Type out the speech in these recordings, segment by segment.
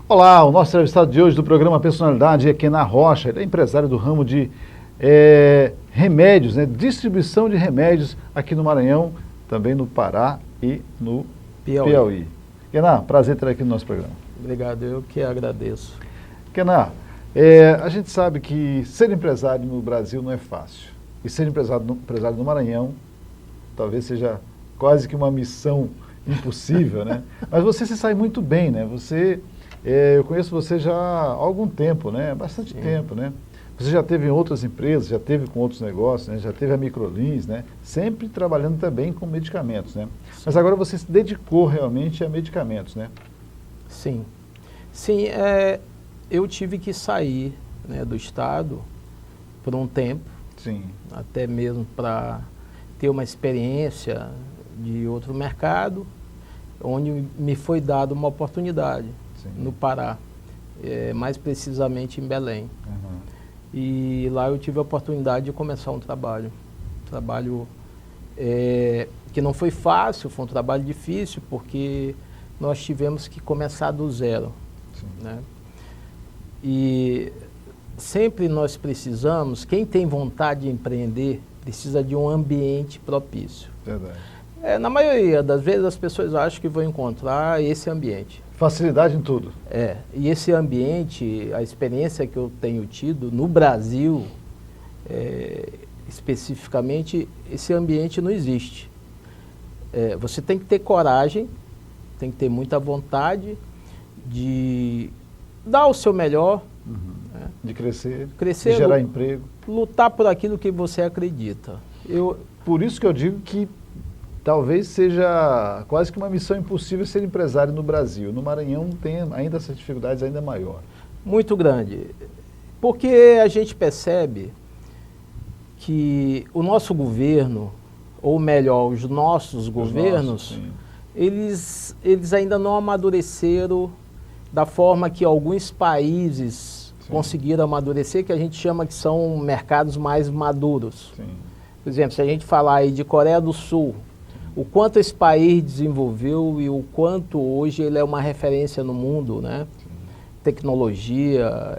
Olá, o nosso entrevistado de hoje do programa Personalidade é Kenan Rocha. Ele é empresário do ramo de remédios, né? Distribuição de remédios aqui no Maranhão, também no Pará e no Piauí. Kenan, prazer ter aqui no nosso programa. Obrigado, eu que agradeço. Kenan, a gente sabe que ser empresário no Brasil não é fácil. E ser empresário no Maranhão talvez seja quase que uma missão impossível, né? Mas você se sai muito bem, né? Eu conheço você já há algum tempo, né? Bastante tempo, né? Você já teve em outras empresas, já teve com outros negócios, né? Já teve a Microlins, né? Sempre trabalhando também com medicamentos, né? Sim. Mas agora você se dedicou realmente a medicamentos, né? Sim. Sim, eu tive que sair, né, do estado por um tempo. Sim. Até mesmo para ter uma experiência de outro mercado, onde me foi dada uma oportunidade. Sim. No Pará, mais precisamente em Belém. Uhum. E lá eu tive a oportunidade de começar um trabalho que não foi fácil, foi um trabalho difícil, porque nós tivemos que começar do zero. Sim. Né? E sempre nós precisamos, quem tem vontade de empreender, precisa de um ambiente propício. Verdade. Na maioria das vezes as pessoas acham que vão encontrar esse ambiente. Facilidade em tudo. E esse ambiente, a experiência que eu tenho tido no Brasil, especificamente, esse ambiente não existe. Você tem que ter coragem, tem que ter muita vontade de dar o seu melhor. Uhum. Né? De crescer, de gerar emprego. Lutar por aquilo que você acredita. Por isso que eu digo que talvez seja quase que uma missão impossível ser empresário no Brasil. No Maranhão tem ainda essas dificuldades ainda maior. Muito grande. Porque a gente percebe que o nosso governo, ou melhor, os nossos governos, eles ainda não amadureceram da forma que alguns países conseguiram amadurecer, que a gente chama que são mercados mais maduros. Sim. Por exemplo, se a gente falar aí de Coreia do Sul, o quanto esse país desenvolveu e o quanto hoje ele é uma referência no mundo, né? Sim. Tecnologia,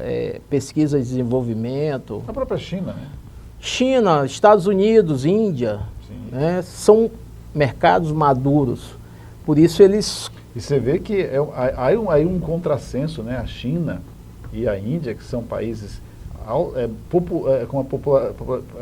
pesquisa e desenvolvimento. A própria China, né? China, Estados Unidos, Índia, né? São mercados maduros. Por isso eles... E você vê que há um contrassenso, né? A China e a Índia, que são países com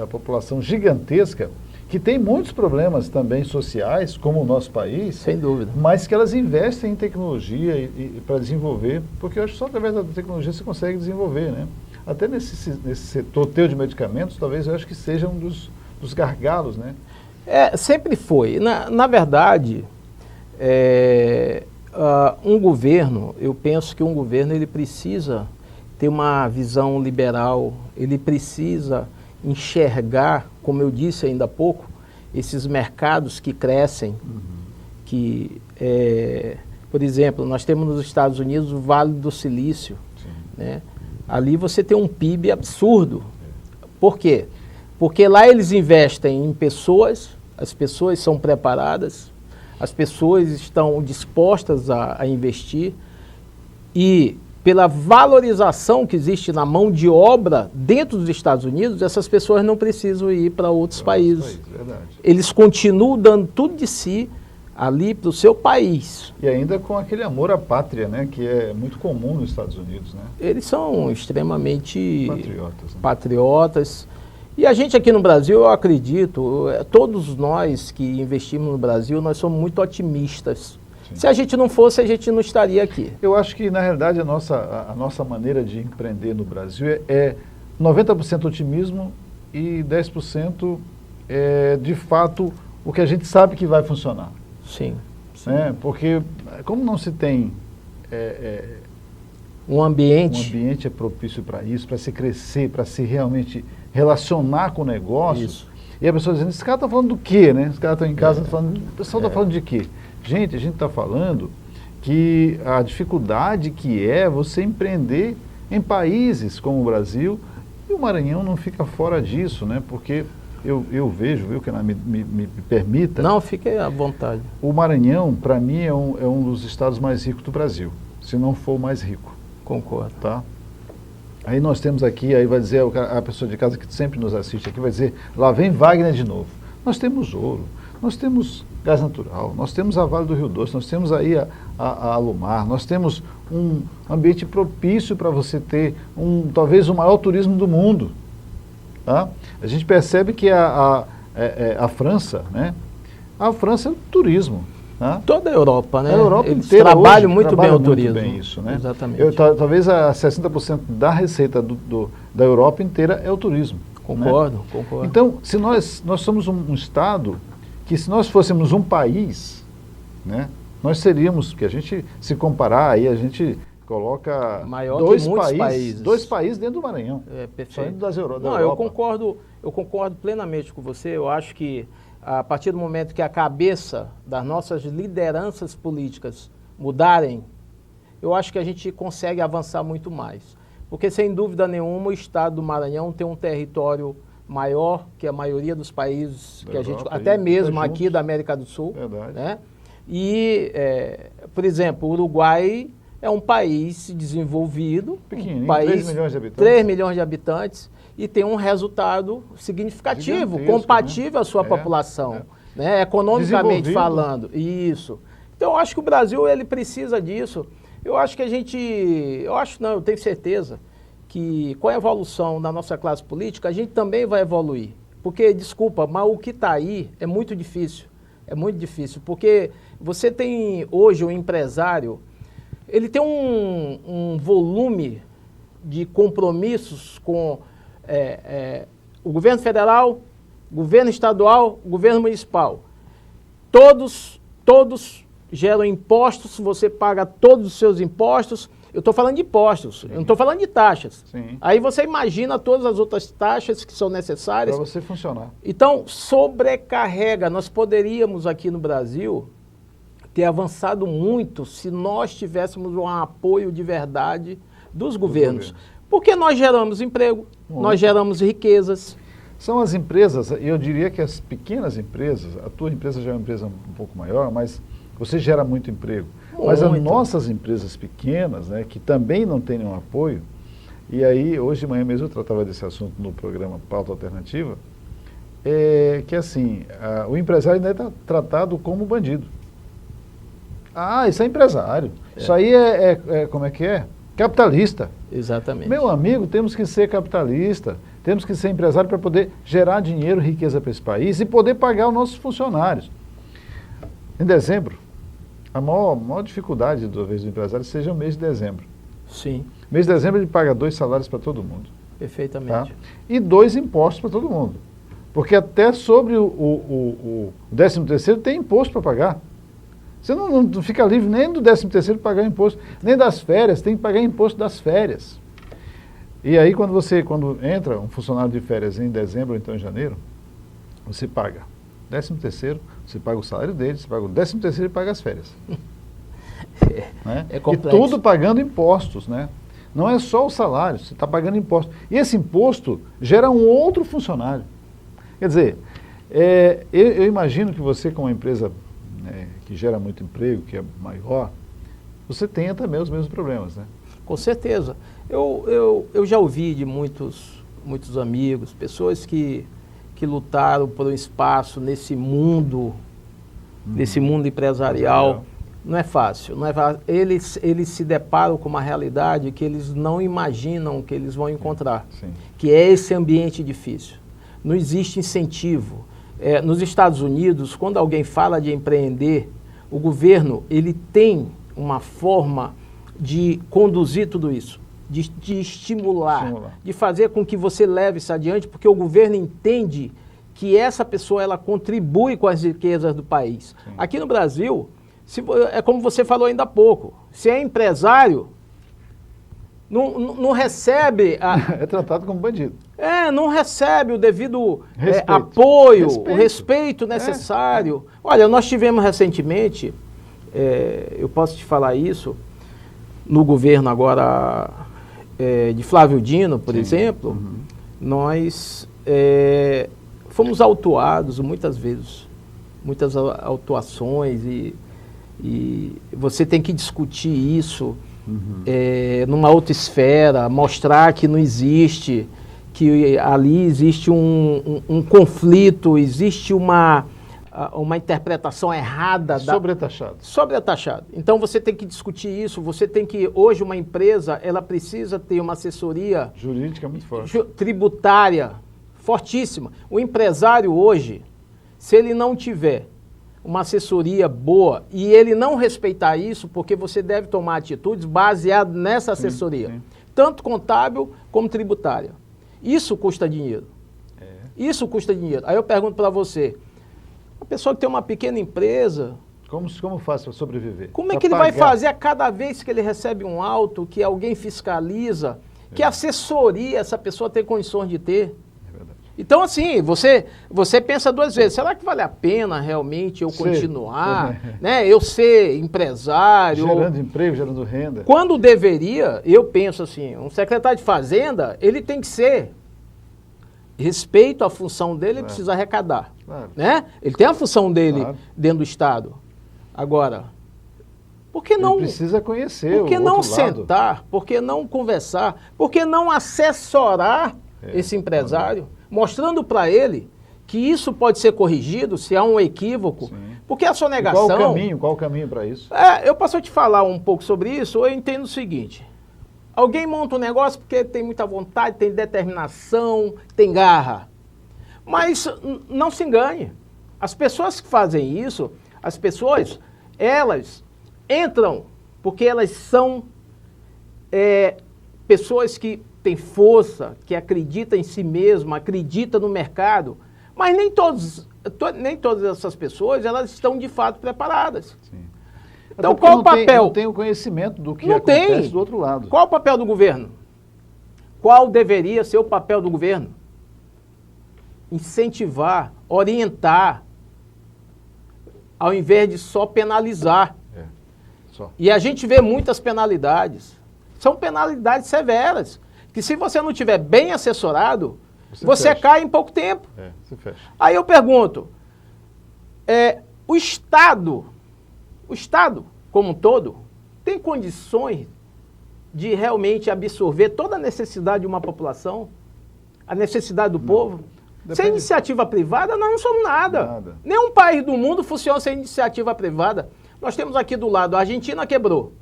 a população gigantesca, que tem muitos problemas também sociais, como o nosso país. Sem dúvida. Mas que elas investem em tecnologia para desenvolver, porque eu acho que só através da tecnologia você consegue desenvolver, né? Até nesse setor teu de medicamentos, talvez eu acho que seja um dos gargalos, né? Sempre foi. Na verdade, um governo, eu penso que um governo ele precisa ter uma visão liberal, ele precisa enxergar, como eu disse ainda há pouco, esses mercados que crescem, que, por exemplo, nós temos nos Estados Unidos o Vale do Silício, né? Ali você tem um PIB absurdo. Por quê? Porque lá eles investem em pessoas, as pessoas são preparadas, as pessoas estão dispostas a investir e pela valorização que existe na mão de obra dentro dos Estados Unidos, essas pessoas não precisam ir para outros países. Eles continuam dando tudo de si ali para o seu país. E ainda com aquele amor à pátria, né, que é muito comum nos Estados Unidos, né? Eles são extremamente patriotas. E a gente aqui no Brasil, eu acredito, todos nós que investimos no Brasil, nós somos muito otimistas. Sim. Se a gente não fosse, a gente não estaria aqui. Eu acho que, na realidade, a nossa maneira de empreender no Brasil é 90% otimismo e 10% de fato, o que a gente sabe que vai funcionar. Sim. Porque, como não se tem um ambiente... Um ambiente é propício para isso, para se crescer, para se realmente relacionar com o negócio. Isso. E a pessoa dizendo, esse cara está falando do quê, né? Os caras estão em casa falando, o pessoal está falando de quê? Gente, a gente está falando que a dificuldade que é você empreender em países como o Brasil, e o Maranhão não fica fora disso, né? Porque eu vejo, viu, que me permita... Não, fique à vontade. O Maranhão, para mim, é um dos estados mais ricos do Brasil, se não for o mais rico. Concordo. Tá? Aí nós temos aqui, aí vai dizer a pessoa de casa que sempre nos assiste aqui, vai dizer, lá vem Wagner de novo. Nós temos ouro, nós temos gás natural, nós temos a Vale do Rio Doce, nós temos aí a Alumar, nós temos um ambiente propício para você ter talvez o maior turismo do mundo. Tá? A gente percebe que a França, né? A França é o turismo. Tá? Toda a Europa, né? A Europa Eles inteira trabalham hoje muito bem o muito turismo. bem isso, né? Exatamente. Talvez a 60% da receita da Europa inteira é o turismo. Concordo, né? concordo. Então, se nós somos um Estado que, se nós fôssemos um país, né, nós seríamos, que a gente, se comparar, aí a gente coloca maior dois que muitos países. Dois países dentro do Maranhão. Perfeito. Saindo da Não, Europa. Eu concordo plenamente com você. Eu acho que a partir do momento que a cabeça das nossas lideranças políticas mudarem, eu acho que a gente consegue avançar muito mais. Porque, sem dúvida nenhuma, o estado do Maranhão tem um território maior que a maioria dos países, que a gente, até mesmo aqui da América do Sul. Verdade. Né? E, por exemplo, o Uruguai é um país desenvolvido, pequenininho, um país, 3 milhões de habitantes. 3 milhões de habitantes, e tem um resultado significativo, compatível, né, à sua população, né, economicamente falando. Isso. Então, eu acho que o Brasil ele precisa disso. Eu acho que eu tenho certeza que com a evolução da nossa classe política, a gente também vai evoluir. Porque, desculpa, mas o que está aí é muito difícil. É muito difícil, porque você tem hoje um empresário, ele tem um volume de compromissos com o governo federal, governo estadual, governo municipal. Todos geram impostos, você paga todos os seus impostos. Eu estou falando de impostos, eu não estou falando de taxas. Sim. Aí você imagina todas as outras taxas que são necessárias. Para você funcionar. Então, sobrecarrega. Nós poderíamos aqui no Brasil ter avançado muito se nós tivéssemos um apoio de verdade dos governos. Porque nós geramos emprego, nós geramos riquezas. São as empresas, eu diria que as pequenas empresas, a tua empresa já é uma empresa um pouco maior, mas você gera muito emprego. Mas as nossas empresas pequenas, né, que também não têm nenhum apoio, e aí hoje de manhã mesmo eu tratava desse assunto no programa Pauta Alternativa, que assim, o empresário ainda está tratado como bandido. Ah, isso é empresário. Isso aí como é que é? Capitalista. Exatamente. Meu amigo, temos que ser capitalista, temos que ser empresário para poder gerar dinheiro, riqueza para esse país e poder pagar os nossos funcionários. Em dezembro, a maior dificuldade do empresário seja o mês de dezembro. Sim. Mês de dezembro ele paga 2 salários para todo mundo. Perfeitamente. Tá? E 2 impostos para todo mundo. Porque até sobre o 13º tem imposto para pagar. Você não fica livre nem do 13º pagar imposto, nem das férias, tem que pagar imposto das férias. E aí quando entra um funcionário de férias em dezembro ou então em janeiro, você paga 13º, você paga o salário dele, você paga o 13º e paga as férias. Né? É complexo. E tudo pagando impostos, né? Não é só o salário, você está pagando imposto. E esse imposto gera um outro funcionário. Quer dizer, eu imagino que você, com uma empresa que gera muito emprego, que é maior, você tenha também os mesmos problemas, né? Com certeza. Eu já ouvi de muitos amigos, pessoas que lutaram por um espaço nesse mundo empresarial. Não é fácil. Eles se deparam com uma realidade que eles não imaginam que eles vão encontrar, Sim. que é esse ambiente difícil. Não existe incentivo. Nos Estados Unidos, quando alguém fala de empreender, o governo ele tem uma forma de conduzir tudo isso, de estimular, de fazer com que você leve isso adiante, porque o governo entende que essa pessoa ela contribui com as riquezas do país. Sim. Aqui no Brasil, é como você falou ainda há pouco, se é empresário, não recebe... É tratado como bandido. Não recebe o devido apoio, o respeito necessário. Olha, nós tivemos recentemente, eu posso te falar isso, no governo agora de Flávio Dino, por exemplo, nós fomos autuados muitas vezes, muitas autuações e você tem que discutir isso. numa outra esfera, mostrar que não existe, que ali existe um conflito, existe uma interpretação errada. Sobretaxado. Sobretaxado. Então você tem que discutir isso, você tem que, hoje uma empresa, ela precisa ter uma assessoria Jurídica muito forte. Tributária fortíssima. O empresário hoje, se ele não tiver uma assessoria boa e ele não respeitar isso, porque você deve tomar atitudes baseadas nessa assessoria, sim. tanto contábil como tributária. Isso custa dinheiro. Isso custa dinheiro. Aí eu pergunto para você, uma pessoa que tem uma pequena empresa, Como faz para sobreviver? como é que ele vai fazer a cada vez que ele recebe um auto, que alguém fiscaliza, que assessoria essa pessoa tem condições de ter? Então, assim, você pensa duas vezes, será que vale a pena realmente eu continuar, né? Eu ser empresário? Gerando emprego, gerando renda. Quando deveria, eu penso assim, um secretário de Fazenda, ele tem que ser, respeito à função dele, ele precisa arrecadar, né? Ele tem a função dele dentro do Estado. Agora, por que não... Ele precisa conhecer por que o não outro lado? sentar, por que não conversar, por que não assessorar esse empresário, mostrando para ele que isso pode ser corrigido se há um equívoco, porque a sonegação... Qual o caminho para isso? Eu posso te falar um pouco sobre isso, eu entendo o seguinte, alguém monta um negócio porque tem muita vontade, tem determinação, tem garra, mas não se engane, as pessoas que fazem isso, as pessoas, elas entram porque elas são pessoas que têm força, que acreditam em si mesma, acreditam no mercado, mas nem todas essas pessoas elas estão de fato preparadas. Sim. Então qual o papel? Não tem o conhecimento do que acontece do outro lado. Qual o papel do governo? Qual deveria ser o papel do governo? Incentivar, orientar, ao invés de só penalizar. E a gente vê muitas penalidades. São penalidades severas, que se você não tiver bem assessorado, você cai em pouco tempo. Você fecha. Aí eu pergunto, o Estado como um todo, tem condições de realmente absorver toda a necessidade de uma população? A necessidade do povo? Sem iniciativa privada, nós não somos nada. Nenhum país do mundo funciona sem iniciativa privada. Nós temos aqui do lado, a Argentina quebrou.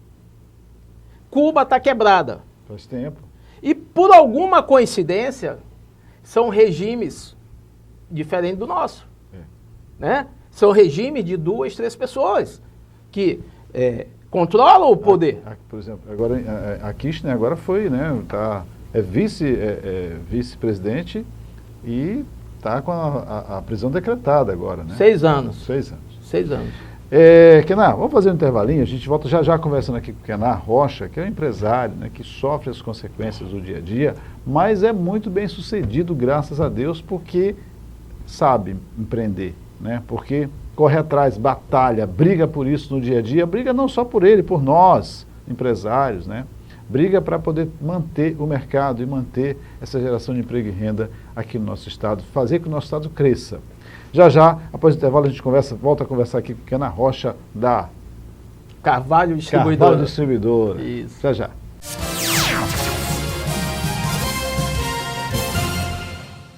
Cuba está quebrada. Faz tempo. E por alguma coincidência, são regimes diferentes do nosso. Né? São regimes de 2, 3 pessoas que controlam o poder. Por exemplo, agora a Kirchner agora foi, né? Vice-presidente e está com a prisão decretada agora, né? 6 anos. 6 anos. 6 anos. Kenar, vamos fazer um intervalinho, a gente volta já conversando aqui com o Kenar Rocha, que é um empresário, né, que sofre as consequências do dia a dia, mas é muito bem sucedido, graças a Deus, porque sabe empreender, né? Porque corre atrás, batalha, briga por isso no dia a dia, briga não só por ele, por nós, empresários, né? Briga para poder manter o mercado e manter essa geração de emprego e renda aqui no nosso estado, fazer que o nosso estado cresça. Já, após o intervalo, a gente volta a conversar aqui com o Kenar Rocha da Carvalho Distribuidora. Isso. Já.